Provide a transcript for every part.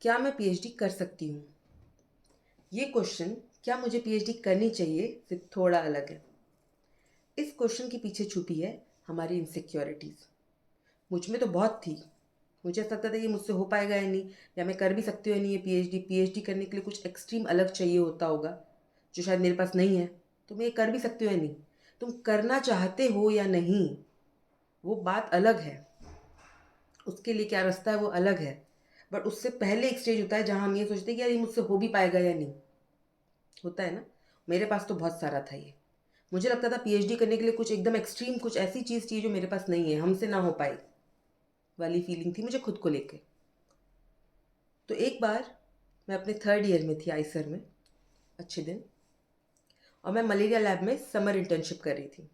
क्या मैं पीएचडी कर सकती हूँ? ये क्वेश्चन क्या मुझे पीएचडी करनी चाहिए से थोड़ा अलग है। इस क्वेश्चन के पीछे छुपी है हमारी इनसिक्योरिटीज़। मुझ में तो बहुत थी। मुझे ऐसा लगता था ये मुझसे हो पाएगा या नहीं, या मैं कर भी सकती हूँ या नहीं ये पीएचडी। पीएचडी करने के लिए कुछ एक्सट्रीम अलग चाहिए होता होगा जो शायद मेरे पास नहीं है। तो मैं ये कर भी सकती हूँ या नहीं। तुम करना चाहते हो या नहीं वो बात अलग है। उसके लिए क्या रास्ता है वो अलग है। बट उससे पहले एक स्टेज होता है जहाँ हम ये सोचते हैं कि यार ये मुझसे हो भी पाएगा या नहीं। होता है ना। मेरे पास तो बहुत सारा था ये। मुझे लगता था पीएचडी करने के लिए कुछ एकदम एक्सट्रीम, कुछ ऐसी चीज़ चाहिए जो मेरे पास नहीं है, हमसे ना हो पाई वाली फीलिंग थी मुझे खुद को लेके। तो एक बार मैं अपने थर्ड ईयर में थी, आईसर में, अच्छे दिन, और मैं मलेरिया लैब में समर इंटर्नशिप कर रही थी।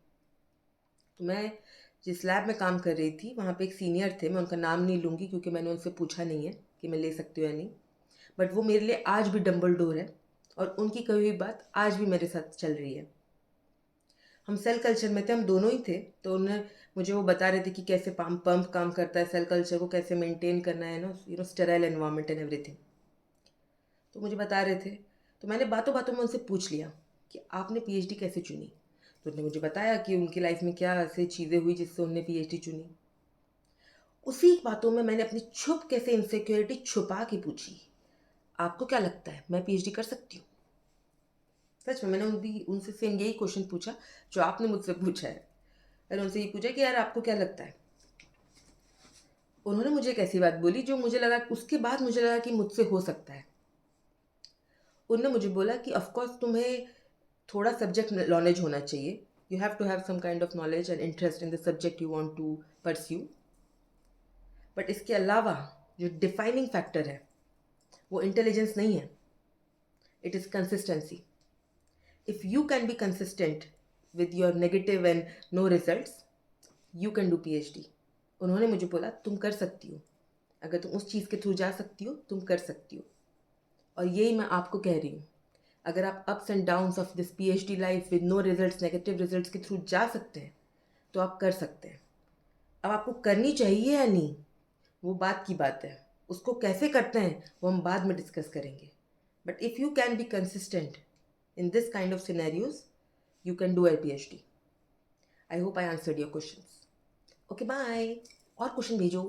तो मैं जिस लैब में काम कर रही थी वहाँ पे एक सीनियर थे, मैं उनका नाम नहीं लूँगी क्योंकि मैंने उनसे पूछा नहीं है कि मैं ले सकती हूँ या नहीं। बट वो मेरे लिए आज भी डम्बल डोर है और उनकी कही हुई बात आज भी मेरे साथ चल रही है। हम सेल कल्चर में थे, हम दोनों ही थे। तो उन्हें मुझे वो बता रहे थे कि कैसे पंप काम करता है, सेल कल्चर को कैसे मेंटेन करना है ना, स्टेराइल एनवायरनमेंट एंड एवरीथिंग। तो मुझे बता रहे थे। तो मैंने बातों बातों में उनसे पूछ लिया कि आपने पीएचडी कैसे चुनी। तो उन्होंने मुझे बताया कि उनकी लाइफ में क्या ऐसी चीज़ें हुई जिससे उन्होंने पीएचडी चुनी। उसी बातों में मैंने अपनी छुप कैसे इनसिक्योरिटी छुपा के पूछी, आपको क्या लगता है मैं पीएचडी कर सकती हूँ? सच में मैंने उनसे सेम यही क्वेश्चन पूछा जो आपने मुझसे पूछा है। मैंने उनसे ये पूछा कि यार आपको क्या लगता है। उन्होंने मुझे एक ऐसी बात बोली जो मुझे लगा, उसके बाद मुझे लगा कि मुझसे हो सकता है। उन्होंने मुझे बोला कि ऑफकोर्स तुम्हें थोड़ा सब्जेक्ट नॉलेज होना चाहिए, you have to have some kind of knowledge and interest in the subject you want to pursue. But इसके अलावा जो डिफाइनिंग फैक्टर है वो इंटेलिजेंस नहीं है, it is consistency. If you can be consistent with your negative and no results, you can do PhD. उन्होंने मुझे बोला तुम कर सकती हो, अगर तुम उस चीज़ के थ्रू जा सकती हो तुम कर सकती हो। और यही मैं आपको कह रही हूँ, अगर आप ups and downs of this PhD life with no results, negative results के थ्रू जा सकते हैं तो आप कर सकते हैं। अब आपको करनी चाहिए या नहीं वो बात की बात है। उसको कैसे करते हैं वो हम बाद में डिस्कस करेंगे। But if you can be consistent in this kind of scenarios, you can do a PhD. I hope I answered your questions. Okay bye. और क्वेश्चन भेजो।